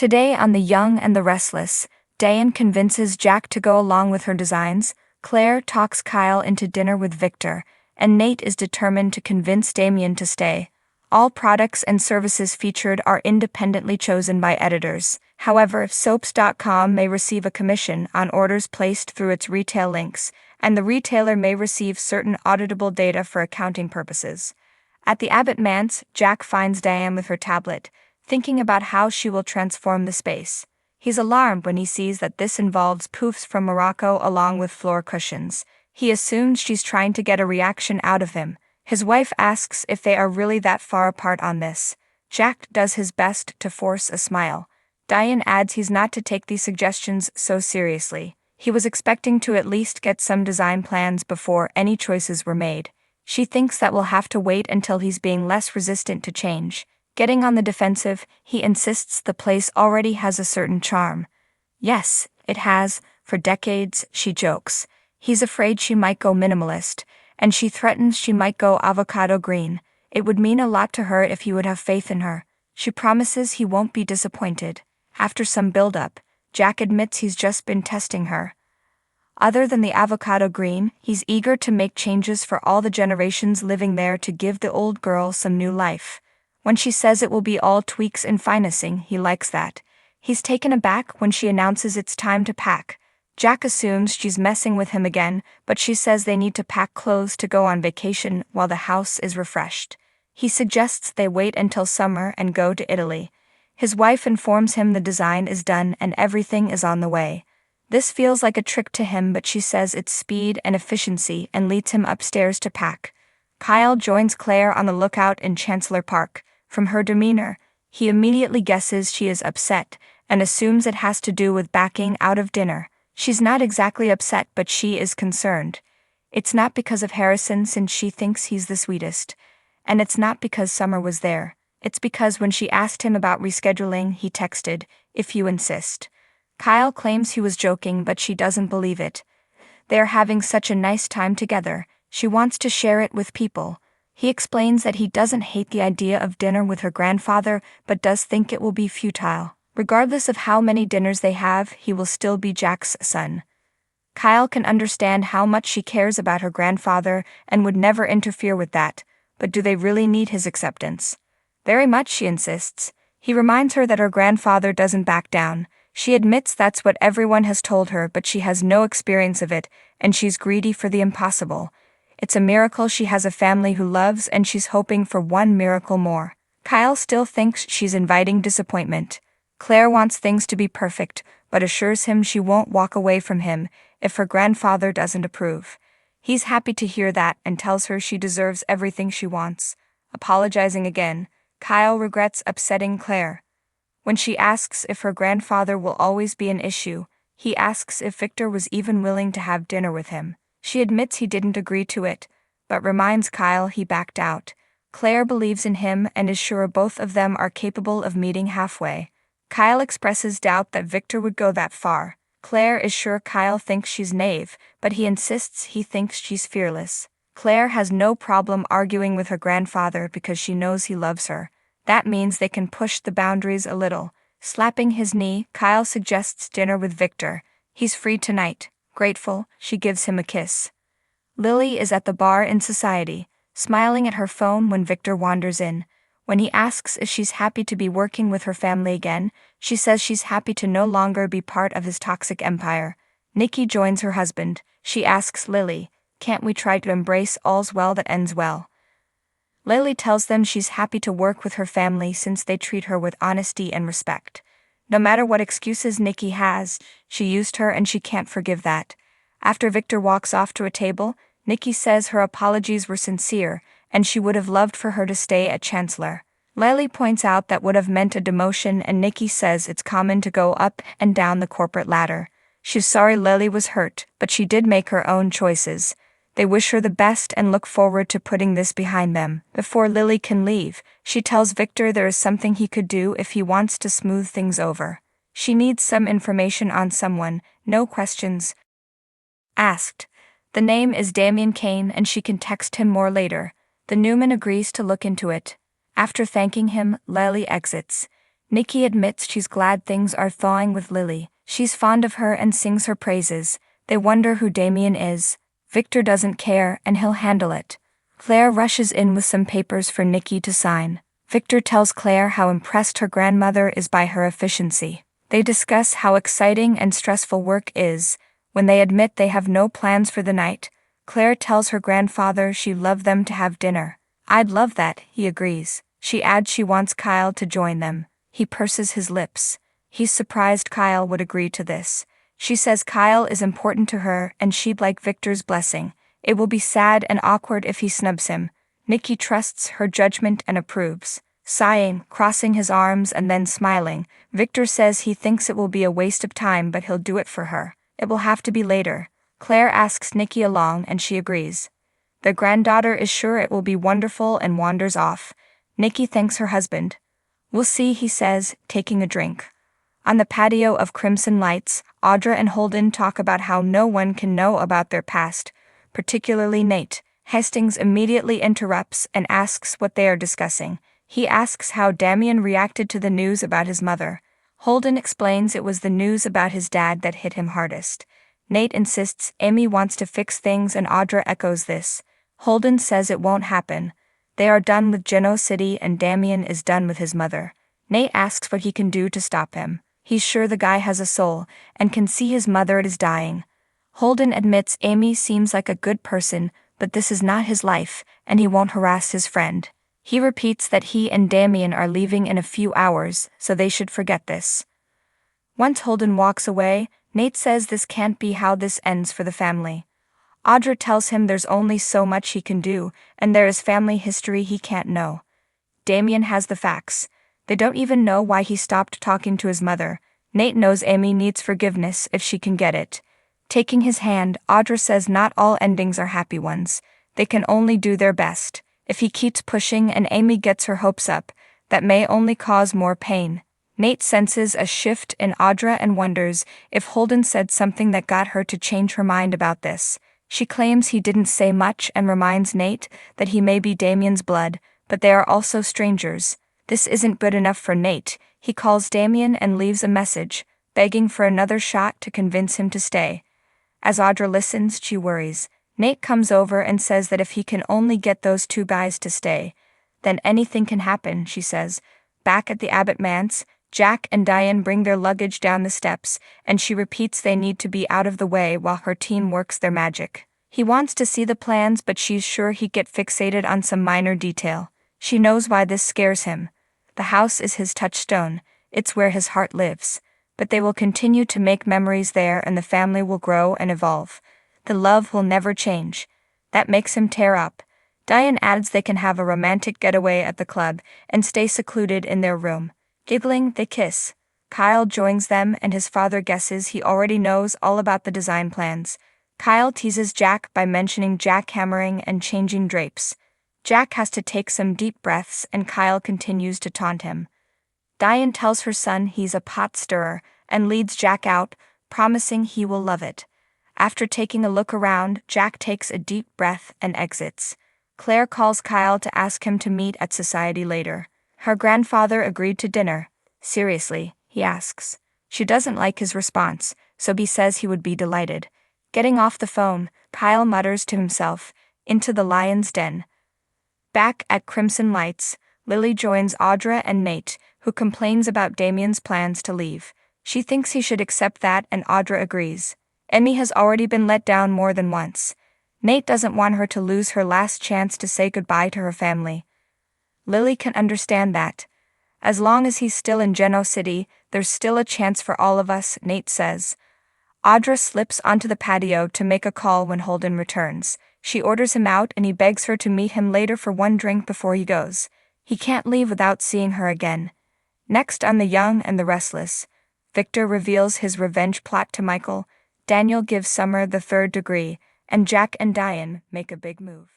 Today on The Young and the Restless, Diane convinces Jack to go along with her designs, Claire talks Kyle into dinner with Victor, and Nate is determined to convince Damien to stay. All products and services featured are independently chosen by editors. However, Soaps.com may receive a commission on orders placed through its retail links, and the retailer may receive certain auditable data for accounting purposes. At the Abbott manse, Jack finds Diane with her tablet, thinking about how she will transform the space. He's alarmed when he sees that this involves poofs from Morocco along with floor cushions. He assumes she's trying to get a reaction out of him. His wife asks if they are really that far apart on this. Jack does his best to force a smile. Diane adds he's not to take these suggestions so seriously. He was expecting to at least get some design plans before any choices were made. She thinks that will have to wait until he's being less resistant to change. Getting on the defensive, he insists the place already has a certain charm. Yes, it has, for decades, she jokes. He's afraid she might go minimalist, and she threatens she might go avocado green. It would mean a lot to her if he would have faith in her. She promises he won't be disappointed. After some build-up, Jack admits he's just been testing her. Other than the avocado green, he's eager to make changes for all the generations living there to give the old girl some new life. When she says it will be all tweaks and finessing, he likes that. He's taken aback when she announces it's time to pack. Jack assumes she's messing with him again, but she says they need to pack clothes to go on vacation while the house is refreshed. He suggests they wait until summer and go to Italy. His wife informs him the design is done and everything is on the way. This feels like a trick to him, but she says it's speed and efficiency and leads him upstairs to pack. Kyle joins Claire on the lookout in Chancellor Park. From her demeanor, he immediately guesses she is upset and assumes it has to do with backing out of dinner. She's not exactly upset, but she is concerned. It's not because of Harrison, since she thinks he's the sweetest. And it's not because Summer was there. It's because when she asked him about rescheduling, he texted, "If you insist." Kyle claims he was joking, but she doesn't believe it. They are having such a nice time together. She wants to share it with people. He explains that he doesn't hate the idea of dinner with her grandfather, but does think it will be futile. Regardless of how many dinners they have, he will still be Jack's son. Kyle can understand how much she cares about her grandfather and would never interfere with that, but do they really need his acceptance? Very much, she insists. He reminds her that her grandfather doesn't back down. She admits that's what everyone has told her, but she has no experience of it, and she's greedy for the impossible. It's a miracle she has a family who loves, and she's hoping for one miracle more. Kyle still thinks she's inviting disappointment. Claire wants things to be perfect, but assures him she won't walk away from him if her grandfather doesn't approve. He's happy to hear that and tells her she deserves everything she wants. Apologizing again, Kyle regrets upsetting Claire. When she asks if her grandfather will always be an issue, he asks if Victor was even willing to have dinner with him. She admits he didn't agree to it, but reminds Kyle he backed out. Claire believes in him and is sure both of them are capable of meeting halfway. Kyle expresses doubt that Victor would go that far. Claire is sure Kyle thinks she's naive, but he insists he thinks she's fearless. Claire has no problem arguing with her grandfather because she knows he loves her. That means they can push the boundaries a little. Slapping his knee, Kyle suggests dinner with Victor. He's free tonight. Grateful, she gives him a kiss. Lily is at the bar in Society, smiling at her phone when Victor wanders in. When he asks if she's happy to be working with her family again, she says she's happy to no longer be part of his toxic empire. Nikki joins her husband. She asks Lily, "Can't we try to embrace all's well that ends well?" Lily tells them she's happy to work with her family since they treat her with honesty and respect. No matter what excuses Nikki has, she used her and she can't forgive that. After Victor walks off to a table, Nikki says her apologies were sincere, and she would have loved for her to stay at Chancellor. Lily points out that would have meant a demotion, and Nikki says it's common to go up and down the corporate ladder. She's sorry Lily was hurt, but she did make her own choices. They wish her the best and look forward to putting this behind them. Before Lily can leave, she tells Victor there is something he could do if he wants to smooth things over. She needs some information on someone, no questions asked. The name is Damien Kane and she can text him more later. The Newman agrees to look into it. After thanking him, Lily exits. Nikki admits she's glad things are thawing with Lily. She's fond of her and sings her praises. They wonder who Damien is. Victor doesn't care and he'll handle it. Claire rushes in with some papers for Nikki to sign. Victor tells Claire how impressed her grandmother is by her efficiency. They discuss how exciting and stressful work is. When they admit they have no plans for the night, Claire tells her grandfather she'd love them to have dinner. "I'd love that," he agrees. She adds she wants Kyle to join them. He purses his lips. He's surprised Kyle would agree to this. She says Kyle is important to her and she'd like Victor's blessing. It will be sad and awkward if he snubs him. Nikki trusts her judgment and approves. Sighing, crossing his arms and then smiling, Victor says he thinks it will be a waste of time but he'll do it for her. It will have to be later. Claire asks Nikki along and she agrees. The granddaughter is sure it will be wonderful and wanders off. Nikki thanks her husband. "We'll see," he says, taking a drink. On the patio of Crimson Lights, Audra and Holden talk about how no one can know about their past, particularly Nate. Hastings immediately interrupts and asks what they are discussing. He asks how Damien reacted to the news about his mother. Holden explains it was the news about his dad that hit him hardest. Nate insists Amy wants to fix things and Audra echoes this. Holden says it won't happen. They are done with Geno City and Damien is done with his mother. Nate asks what he can do to stop him. He's sure the guy has a soul and can see his mother is dying. Holden admits Amy seems like a good person, but this is not his life, and he won't harass his friend. He repeats that he and Damien are leaving in a few hours, so they should forget this. Once Holden walks away, Nate says this can't be how this ends for the family. Audra tells him there's only so much he can do, and there is family history he can't know. Damien has the facts. They don't even know why he stopped talking to his mother. Nate knows Amy needs forgiveness if she can get it. Taking his hand, Audra says not all endings are happy ones. They can only do their best. If he keeps pushing and Amy gets her hopes up, that may only cause more pain. Nate senses a shift in Audra and wonders if Holden said something that got her to change her mind about this. She claims he didn't say much and reminds Nate that he may be Damien's blood, but they are also strangers. This isn't good enough for Nate. He calls Damien and leaves a message, begging for another shot to convince him to stay. As Audra listens, she worries. Nate comes over and says that if he can only get those two guys to stay, then anything can happen, she says. Back at the Abbott manse, Jack and Diane bring their luggage down the steps, and she repeats they need to be out of the way while her team works their magic. He wants to see the plans, but she's sure he'd get fixated on some minor detail. She knows why this scares him. The house is his touchstone. It's where his heart lives. But they will continue to make memories there and the family will grow and evolve. The love will never change. That makes him tear up. Diane adds they can have a romantic getaway at the club and stay secluded in their room. Giggling, they kiss. Kyle joins them and his father guesses he already knows all about the design plans. Kyle teases Jack by mentioning jackhammering and changing drapes. Jack has to take some deep breaths and Kyle continues to taunt him. Diane tells her son he's a pot stirrer and leads Jack out, promising he will love it. After taking a look around, Jack takes a deep breath and exits. Claire calls Kyle to ask him to meet at society later. Her grandfather agreed to dinner. Seriously, he asks. She doesn't like his response, so he says he would be delighted. Getting off the phone, Kyle mutters to himself, "Into the lion's den." Back at Crimson Lights, Lily joins Audra and Nate, who complains about Damien's plans to leave. She thinks he should accept that and Audra agrees. Emmy has already been let down more than once. Nate doesn't want her to lose her last chance to say goodbye to her family. Lily can understand that. As long as he's still in Geno City, there's still a chance for all of us, Nate says. Audra slips onto the patio to make a call when Holden returns. She orders him out and he begs her to meet him later for one drink before he goes. He can't leave without seeing her again. Next on The Young and the Restless, Victor reveals his revenge plot to Michael, Daniel gives Summer the third degree, and Jack and Diane make a big move.